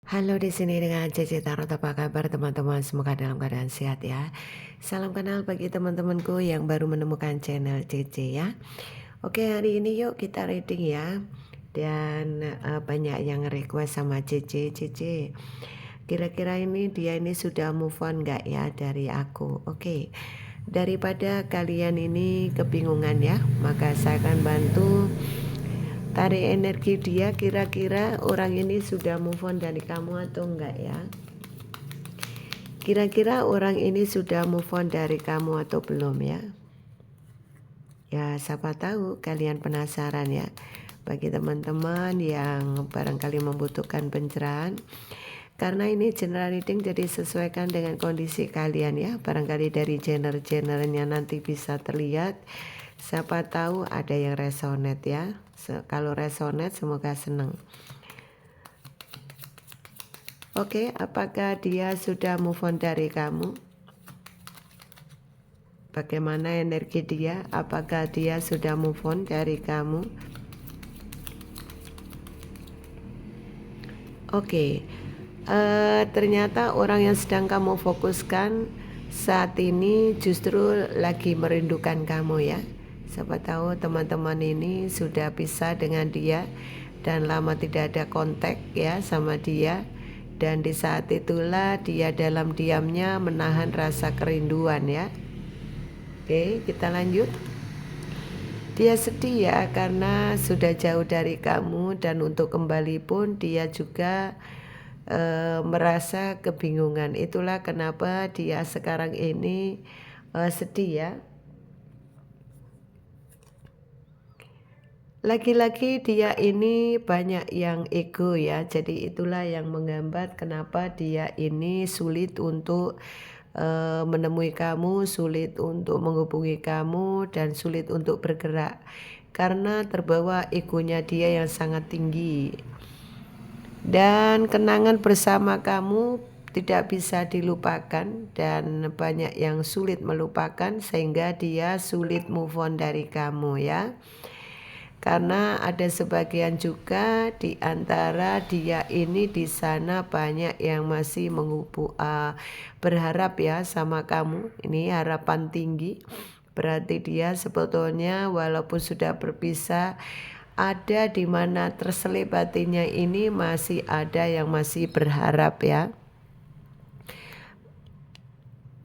Halo, di sini dengan Cece Tarot. Apa kabar teman-teman? Semoga dalam keadaan sehat ya. Salam kenal bagi teman-temanku yang baru menemukan channel Cece ya. Oke, hari ini yuk kita reading ya. Dan banyak yang request sama Cece. Kira-kira dia ini sudah move on gak ya dari aku? Oke. Daripada kalian ini kebingungan ya, maka saya akan bantu tarik energi dia. Kira-kira orang ini sudah move on dari kamu atau enggak ya? Kira-kira orang ini sudah move on dari kamu atau belum ya? Ya, siapa tahu kalian penasaran ya. Bagi teman-teman yang barangkali membutuhkan pencerahan, karena ini general reading, jadi sesuaikan dengan kondisi kalian ya. Barangkali dari genre-genrenya nanti bisa terlihat. Siapa tahu ada yang resonate ya. Kalau resonate semoga senang. Oke, apakah dia sudah move on dari kamu? Bagaimana energi dia? Apakah dia sudah move on dari kamu? Oke, ternyata orang yang sedang kamu fokuskan saat ini justru lagi merindukan kamu ya. Siapa tahu teman-teman ini sudah pisah dengan dia dan lama tidak ada kontak ya sama dia. Dan di saat itulah dia dalam diamnya menahan rasa kerinduan ya. Oke, kita lanjut. Dia sedih ya karena sudah jauh dari kamu, dan untuk kembali pun dia juga merasa kebingungan. Itulah kenapa dia sekarang ini sedih ya. Lagi-lagi dia ini banyak yang ego ya. Jadi itulah yang menggambar kenapa dia ini sulit untuk menemui kamu, sulit untuk menghubungi kamu, dan sulit untuk bergerak karena terbawa egonya dia yang sangat tinggi. Dan kenangan bersama kamu tidak bisa dilupakan, dan banyak yang sulit melupakan sehingga dia sulit move on dari kamu ya. Karena ada sebagian juga di antara dia ini di sana banyak yang masih berharap ya sama kamu. Ini harapan tinggi. Berarti dia sebetulnya walaupun sudah berpisah, ada di mana terselip hatinya ini masih ada yang masih berharap ya.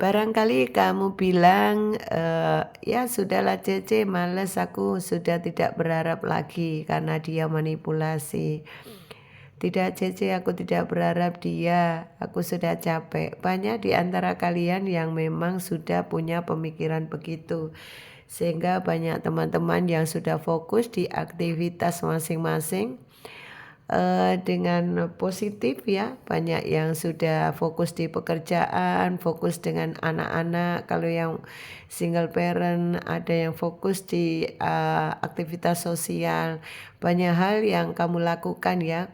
Barangkali kamu bilang, ya sudahlah Cece, males, aku sudah tidak berharap lagi karena dia manipulasi. Tidak Cece, aku tidak berharap dia, aku sudah capek. Banyak di antara kalian yang memang sudah punya pemikiran begitu. Sehingga banyak teman-teman yang sudah fokus di aktivitas masing-masing dengan positif ya. Banyak yang sudah fokus di pekerjaan, fokus dengan anak-anak. Kalau yang single parent, ada yang fokus di aktivitas sosial. Banyak hal yang kamu lakukan ya,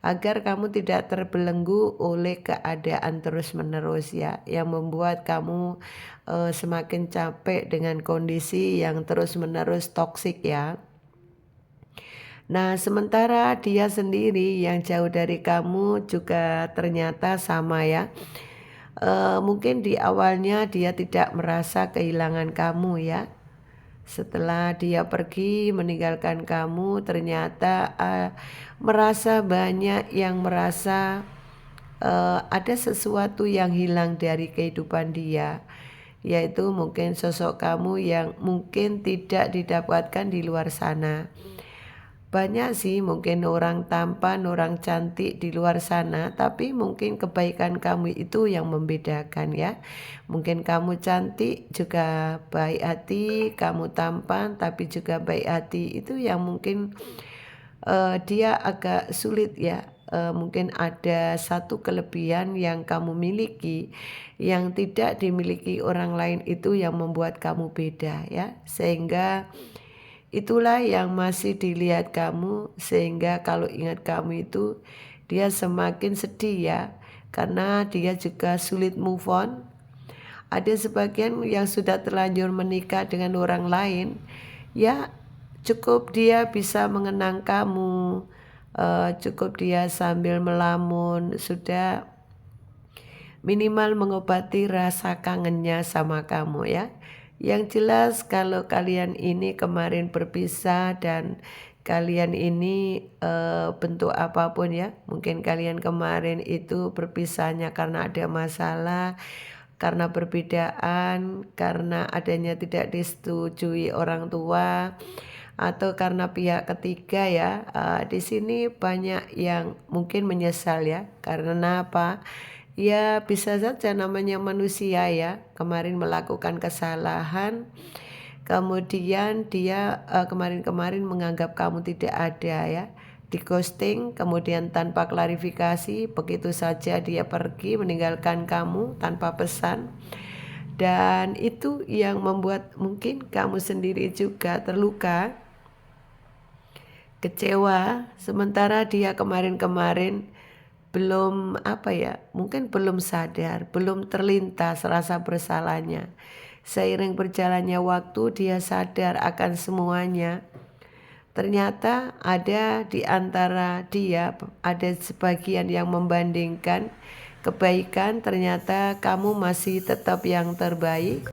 agar kamu tidak terbelenggu oleh keadaan terus-menerus ya, yang membuat kamu semakin capek dengan kondisi yang terus-menerus toksik ya. Nah, sementara dia sendiri yang jauh dari kamu juga ternyata sama ya. Mungkin di awalnya dia tidak merasa kehilangan kamu ya. Setelah dia pergi meninggalkan kamu, ternyata merasa banyak yang merasa ada sesuatu yang hilang dari kehidupan dia. Yaitu mungkin sosok kamu yang mungkin tidak didapatkan di luar sana. Banyak sih mungkin orang tampan, orang cantik di luar sana, tapi mungkin kebaikan kamu itu yang membedakan ya. Mungkin kamu cantik juga baik hati, kamu tampan tapi juga baik hati, itu yang mungkin dia agak sulit ya. Mungkin ada satu kelebihan yang kamu miliki yang tidak dimiliki orang lain, itu yang membuat kamu beda ya. Sehingga itulah yang masih dilihat kamu, sehingga kalau ingat kamu itu dia semakin sedih ya, karena dia juga sulit move on. Ada sebagian yang sudah terlanjur menikah dengan orang lain ya, cukup dia bisa mengenang kamu, cukup dia sambil melamun, sudah minimal mengobati rasa kangennya sama kamu ya. Yang jelas kalau kalian ini kemarin berpisah dan kalian ini bentuk apapun ya, mungkin kalian kemarin itu berpisahnya karena ada masalah, karena perbedaan, karena adanya tidak disetujui orang tua, atau karena pihak ketiga ya. Di sini banyak yang mungkin menyesal ya, karena apa? Ya bisa saja namanya manusia ya, kemarin melakukan kesalahan, kemudian dia kemarin-kemarin menganggap kamu tidak ada ya, di ghosting, kemudian tanpa klarifikasi begitu saja dia pergi meninggalkan kamu tanpa pesan. Dan itu yang membuat mungkin kamu sendiri juga terluka, kecewa, sementara dia kemarin-kemarin belum mungkin belum sadar, belum terlintas rasa bersalahnya. Seiring berjalannya waktu dia sadar akan semuanya. Ternyata ada di antara dia, ada sebagian yang membandingkan kebaikan, ternyata kamu masih tetap yang terbaik.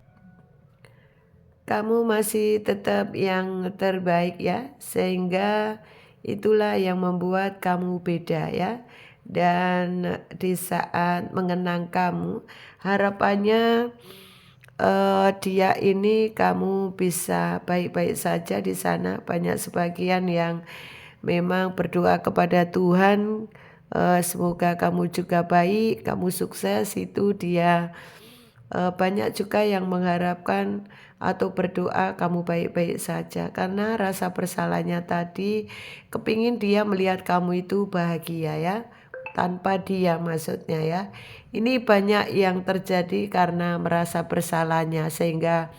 Kamu masih tetap yang terbaik ya, sehingga itulah yang membuat kamu beda ya. Dan di saat mengenang kamu, harapannya dia ini kamu bisa baik-baik saja di sana. Banyak sebagian yang memang berdoa kepada Tuhan, semoga kamu juga baik, kamu sukses, itu dia. Banyak juga yang mengharapkan atau berdoa kamu baik-baik saja, karena rasa bersalahnya tadi kepingin dia melihat kamu itu bahagia ya, tanpa dia maksudnya ya. Ini banyak yang terjadi karena merasa bersalahnya, sehingga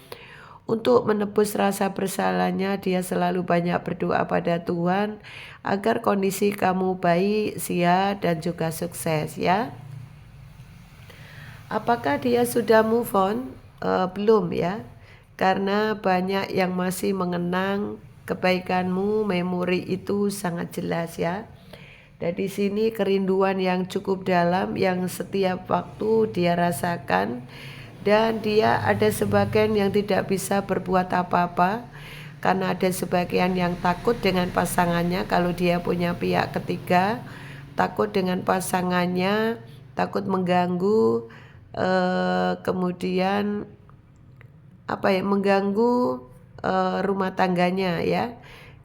untuk menebus rasa bersalahnya dia selalu banyak berdoa pada Tuhan agar kondisi kamu baik, sehat dan juga sukses ya. Apakah dia sudah move on? Belum ya, karena banyak yang masih mengenang kebaikanmu, memori itu sangat jelas ya. Dan di sini kerinduan yang cukup dalam yang setiap waktu dia rasakan, dan dia ada sebagian yang tidak bisa berbuat apa-apa karena ada sebagian yang takut dengan pasangannya. Kalau dia punya pihak ketiga, takut dengan pasangannya, takut mengganggu, kemudian mengganggu rumah tangganya ya.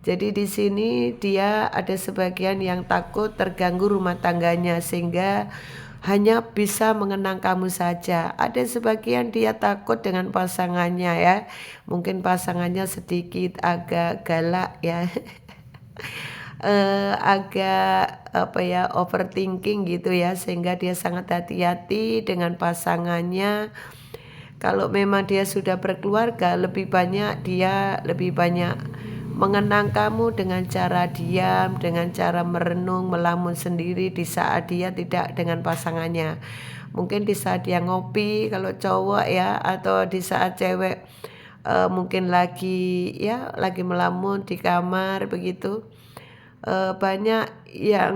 Jadi di sini dia ada sebagian yang takut terganggu rumah tangganya, sehingga hanya bisa mengenang kamu saja. Ada sebagian dia takut dengan pasangannya ya, mungkin pasangannya sedikit agak galak ya. Agak overthinking gitu ya, sehingga dia sangat hati-hati dengan pasangannya. Kalau memang dia sudah berkeluarga, lebih banyak mengenang kamu dengan cara diam, dengan cara merenung, melamun sendiri di saat dia tidak dengan pasangannya. Mungkin di saat dia ngopi kalau cowok ya, atau di saat cewek mungkin lagi melamun di kamar begitu. Banyak yang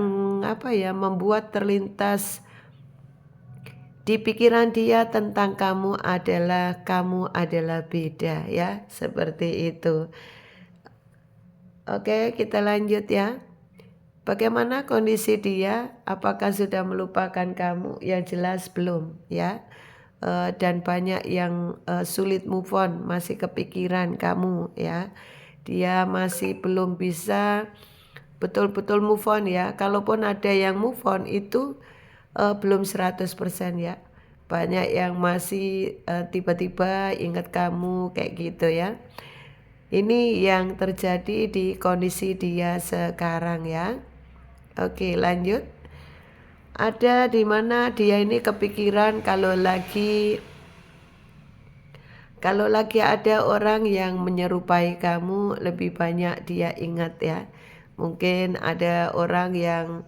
membuat terlintas di pikiran dia tentang kamu adalah beda ya, seperti itu. Oke, kita lanjut ya. Bagaimana kondisi dia? Apakah sudah melupakan kamu? Yang jelas belum ya. Dan banyak yang sulit move on, masih kepikiran kamu ya. Dia masih belum bisa betul-betul move on ya. Kalaupun ada yang move on itu belum 100% ya. Banyak yang masih tiba-tiba ingat kamu kayak gitu ya. Ini yang terjadi di kondisi dia sekarang ya. Oke, lanjut. Ada di mana dia ini kepikiran kalau lagi ada orang yang menyerupai kamu, lebih banyak dia ingat ya. Mungkin ada orang yang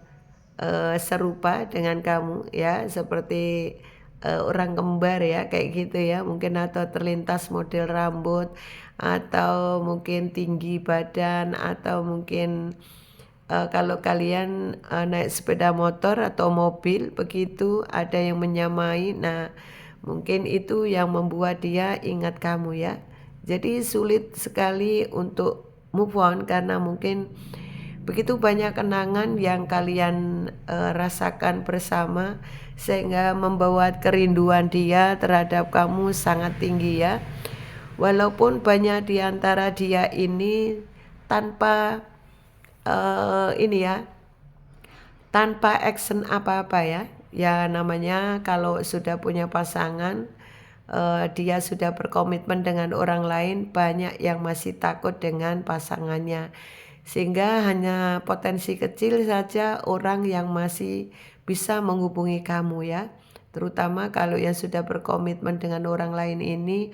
serupa dengan kamu ya, seperti orang kembar ya, kayak gitu ya. Mungkin atau terlintas model rambut, atau mungkin tinggi badan, atau mungkin kalau kalian naik sepeda motor atau mobil begitu ada yang menyamai, nah mungkin itu yang membuat dia ingat kamu ya. Jadi sulit sekali untuk move on karena mungkin begitu banyak kenangan yang kalian rasakan bersama sehingga membawa kerinduan dia terhadap kamu sangat tinggi ya. Walaupun banyak di antara dia ini tanpa ini ya, tanpa action apa-apa ya. Ya namanya kalau sudah punya pasangan, dia sudah berkomitmen dengan orang lain, banyak yang masih takut dengan pasangannya. Sehingga hanya potensi kecil saja orang yang masih bisa menghubungi kamu ya. Terutama kalau yang sudah berkomitmen dengan orang lain ini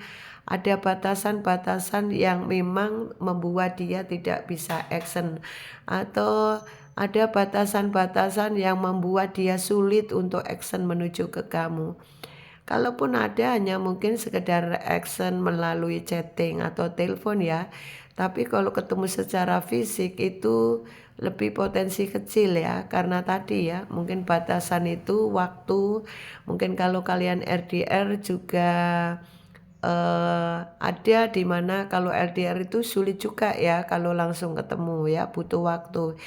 ada batasan-batasan yang memang membuat dia tidak bisa action, atau ada batasan-batasan yang membuat dia sulit untuk action menuju ke kamu. Kalaupun ada hanya mungkin sekedar action melalui chatting atau telepon ya. Tapi kalau ketemu secara fisik itu lebih potensi kecil ya. Karena tadi ya mungkin batasan itu waktu. Mungkin kalau kalian LDR juga ada di mana kalau LDR itu sulit juga ya kalau langsung ketemu ya, butuh waktu.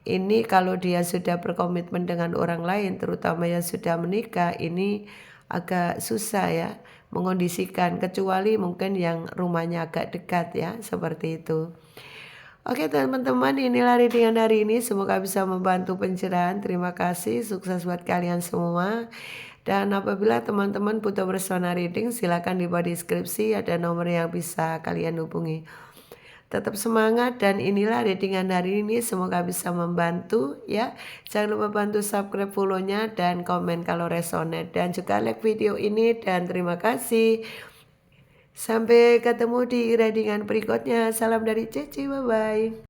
Ini kalau dia sudah berkomitmen dengan orang lain terutama yang sudah menikah, ini agak susah ya mengondisikan, kecuali mungkin yang rumahnya agak dekat ya, seperti itu. Oke teman-teman, inilah readingan hari ini, semoga bisa membantu pencerahan. Terima kasih, sukses buat kalian semua. Dan apabila teman-teman butuh personal reading, silakan di bawah deskripsi ada nomor yang bisa kalian hubungi. Tetap semangat, dan inilah readingan hari ini, semoga bisa membantu ya. Jangan lupa bantu subscribe, follow-nya, dan komen kalau resonate, dan juga like video ini. Dan terima kasih. Sampai ketemu di readingan berikutnya. Salam dari Ceci, bye-bye.